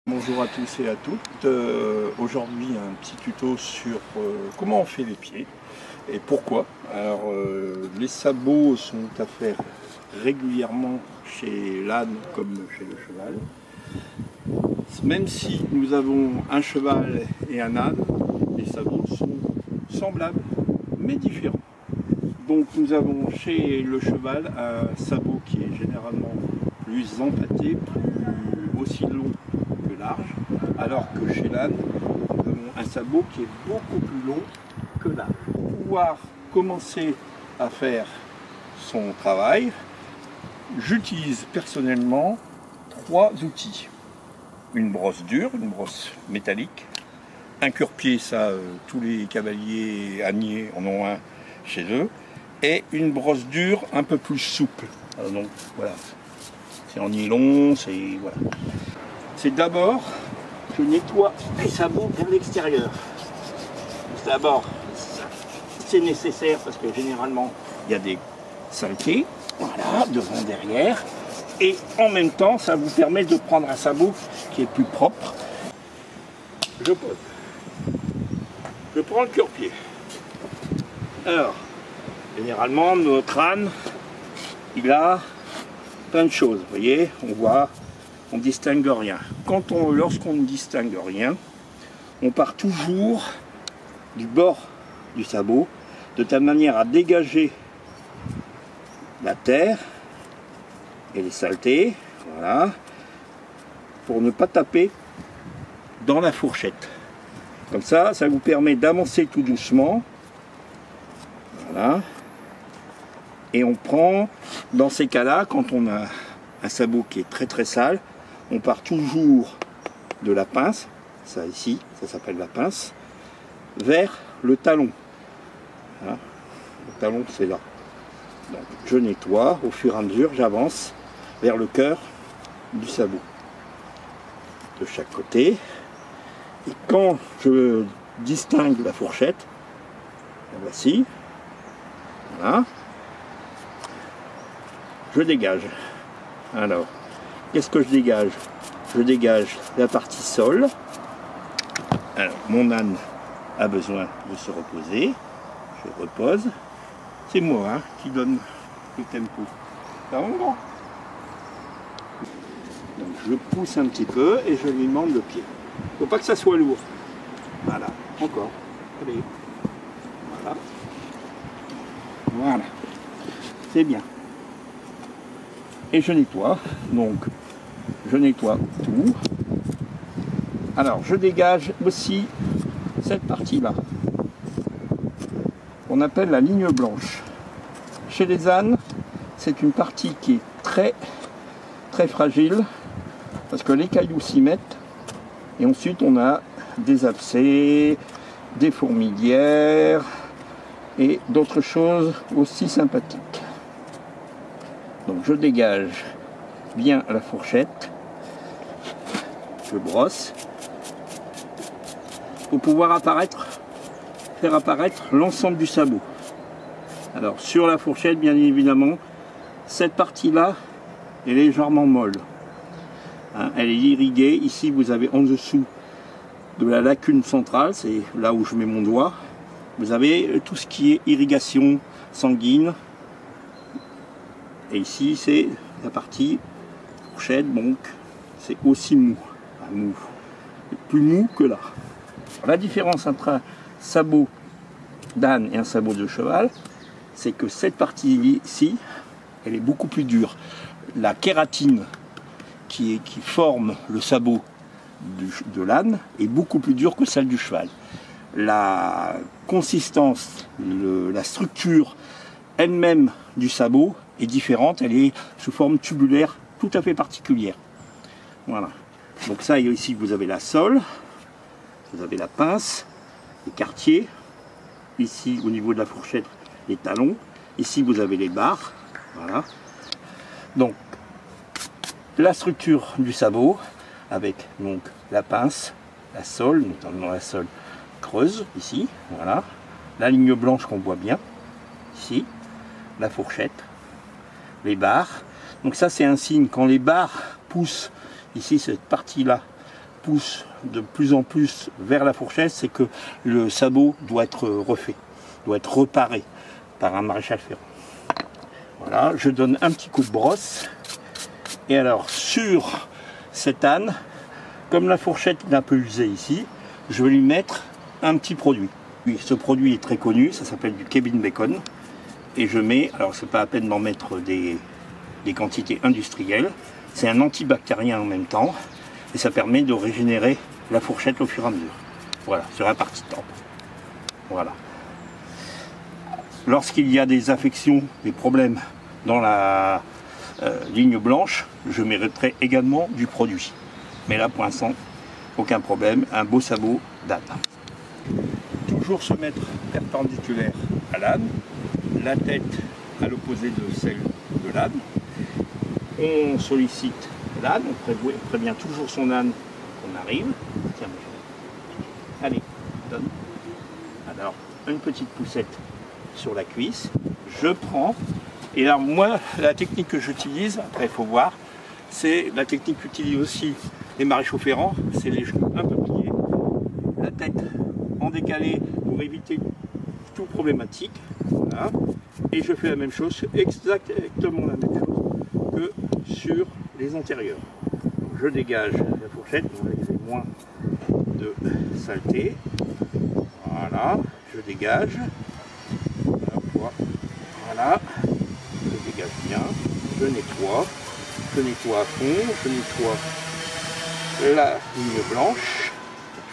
Bonjour à tous et à toutes. Aujourd'hui un petit tuto sur comment on fait les pieds et pourquoi. Alors les sabots sont à faire régulièrement chez l'âne comme chez le cheval. Même si nous avons un cheval et un âne, les sabots sont semblables mais différents. Donc nous avons chez le cheval un sabot qui est généralement plus empâté, plus aussi long que large, alors que chez l'âne, nous avons un sabot qui est beaucoup plus long que large. Pour pouvoir commencer à faire son travail, j'utilise personnellement 3 outils. Une brosse dure, une brosse métallique, un cure-pied, ça tous les cavaliers âniers en ont un chez eux, et une brosse dure un peu plus souple. Alors donc voilà, c'est en nylon, c'est voilà. C'est d'abord, je nettoie les sabots vers l'extérieur. D'abord, c'est nécessaire parce que généralement il y a des saletés, voilà, devant, derrière, et en même temps ça vous permet de prendre un sabot qui est plus propre. Je pose. Je prends le cure-pied. Alors, généralement, notre âne, il a plein de choses. Vous voyez, on voit, on ne distingue rien. Lorsqu'on ne distingue rien, on part toujours du bord du sabot, de telle manière à dégager la terre et les saletés, voilà, pour ne pas taper dans la fourchette. Comme ça, ça vous permet d'avancer tout doucement. Voilà. Et on prend, dans ces cas-là, quand on a un sabot qui est très très sale, on part toujours de la pince, ça ici, ça s'appelle la pince, vers le talon. Voilà. Le talon, c'est là. Donc je nettoie, au fur et à mesure, j'avance vers le cœur du sabot. De chaque côté. Et quand je distingue la fourchette, la voici, voilà, je dégage. Alors, qu'est-ce que je dégage? Je dégage la partie sol. Alors, mon âne a besoin de se reposer. Je repose. C'est moi qui donne le tempo. Ça va, mon grand? Donc, je pousse un petit peu et je lui demande le pied. Faut pas que ça soit lourd. Voilà, encore. Allez. Voilà. Voilà. C'est bien. Et je nettoie. Donc, je nettoie tout. Alors, je dégage aussi cette partie-là. On appelle la ligne blanche. Chez les ânes, c'est une partie qui est très, très fragile parce que les cailloux s'y mettent. Et ensuite, on a des abcès, des fourmilières et d'autres choses aussi sympathiques. Donc, je dégage bien la fourchette. Je brosse pour pouvoir faire apparaître l'ensemble du sabot. Alors, sur la fourchette, bien évidemment, cette partie-là est légèrement molle. Elle est irriguée. Ici, vous avez en dessous de la lacune centrale, c'est là où je mets mon doigt. Vous avez tout ce qui est irrigation sanguine. Et ici, c'est la partie fourchette, donc c'est aussi mou. Enfin, mou. Plus mou que là. La différence entre un sabot d'âne et un sabot de cheval, c'est que cette partie-ci, elle est beaucoup plus dure. La kératine qui forme le sabot de l'âne est beaucoup plus dure que celle du cheval. La consistance, la structure elle-même du sabot est différente, elle est sous forme tubulaire tout à fait particulière. Voilà. Donc ça, ici vous avez la sole, vous avez la pince, les quartiers, ici au niveau de la fourchette, les talons, ici vous avez les barres. Voilà. Donc la structure du sabot avec donc la pince, la sole, notamment la sole creuse ici, voilà, la ligne blanche qu'on voit bien ici, la fourchette, les barres. Donc ça c'est un signe quand les barres poussent ici, cette partie là pousse de plus en plus vers la fourchette, c'est que le sabot doit être refait, doit être reparé par un maréchal ferrant. Voilà, je donne un petit coup de brosse. Et alors, sur cette âne, comme la fourchette est un peu usée ici, je vais lui mettre un petit produit. Oui, ce produit est très connu, ça s'appelle du Kevin Bacon. Et je mets, alors c'est pas à peine d'en mettre des quantités industrielles, c'est un antibactérien en même temps, et ça permet de régénérer la fourchette au fur et à mesure. Voilà, sur la partie temple. Voilà. Lorsqu'il y a des affections, des problèmes dans la ligne blanche, je mettrai également du produit. Mais là, pour l'instant, aucun problème, un beau sabot d'âne. Toujours se mettre perpendiculaire à l'âne, la tête à l'opposé de celle de l'âne. On sollicite l'âne, on prévient toujours son âne qu'on arrive. Tiens, allez, donne. Alors, une petite poussette sur la cuisse, je prends, et alors moi, la technique que j'utilise, après il faut voir, c'est la technique qu'utilisent aussi les maréchaux ferrants, c'est les genoux un peu pliés, la tête en décalé pour éviter tout problématique, voilà. Et je fais la même chose, exactement la même chose que sur les antérieurs. Donc je dégage la fourchette, on va laisser moins de saleté, voilà, je dégage. Voilà, je dégage bien, je nettoie à fond, je nettoie la ligne blanche,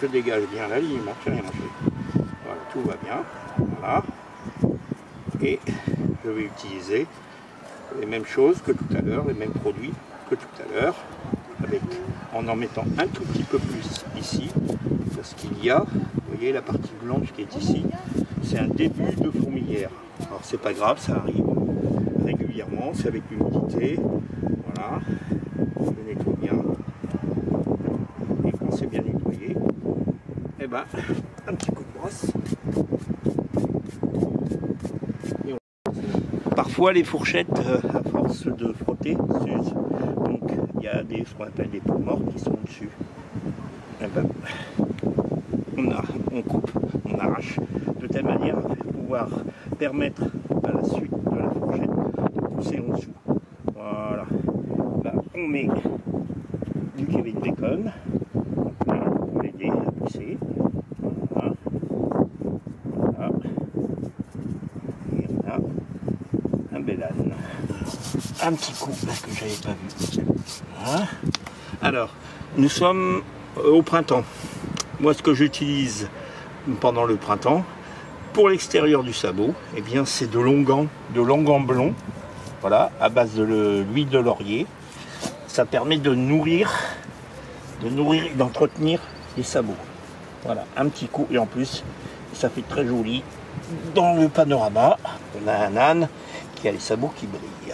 je dégage bien la ligne, j'ai rien mangé. Voilà, tout va bien, voilà. Et je vais utiliser les mêmes choses que tout à l'heure, les mêmes produits que tout à l'heure, en mettant un tout petit peu plus ici, parce qu'il y a, vous voyez la partie blanche qui est ici, c'est un début de fourmilière. Alors c'est pas grave, ça arrive régulièrement, c'est avec l'humidité. Voilà, je nettoie bien. Et quand c'est bien nettoyé, et ben un petit coup de brosse. Et parfois les fourchettes, à force de frotter, s'usent. Donc il y a ce qu'on appelle des peaux mortes qui sont dessus. Et ben, on coupe, on arrache, de telle manière à pouvoir permettre à la suite de la fourchette de pousser en dessous. Voilà. Là, on met du Kevin Bacon pour l'aider à pousser. Voilà. Voilà. Et on a un bel âne. Un petit coup parce que j'avais pas vu. Voilà. Alors, nous sommes au printemps. Moi, ce que j'utilise pendant le printemps, pour l'extérieur du sabot, eh bien, c'est de longan blond, voilà, à base de l'huile de laurier. Ça permet de nourrir et d'entretenir les sabots. Voilà, un petit coup, et en plus, ça fait très joli. Dans le panorama, on a un âne qui a les sabots qui brillent.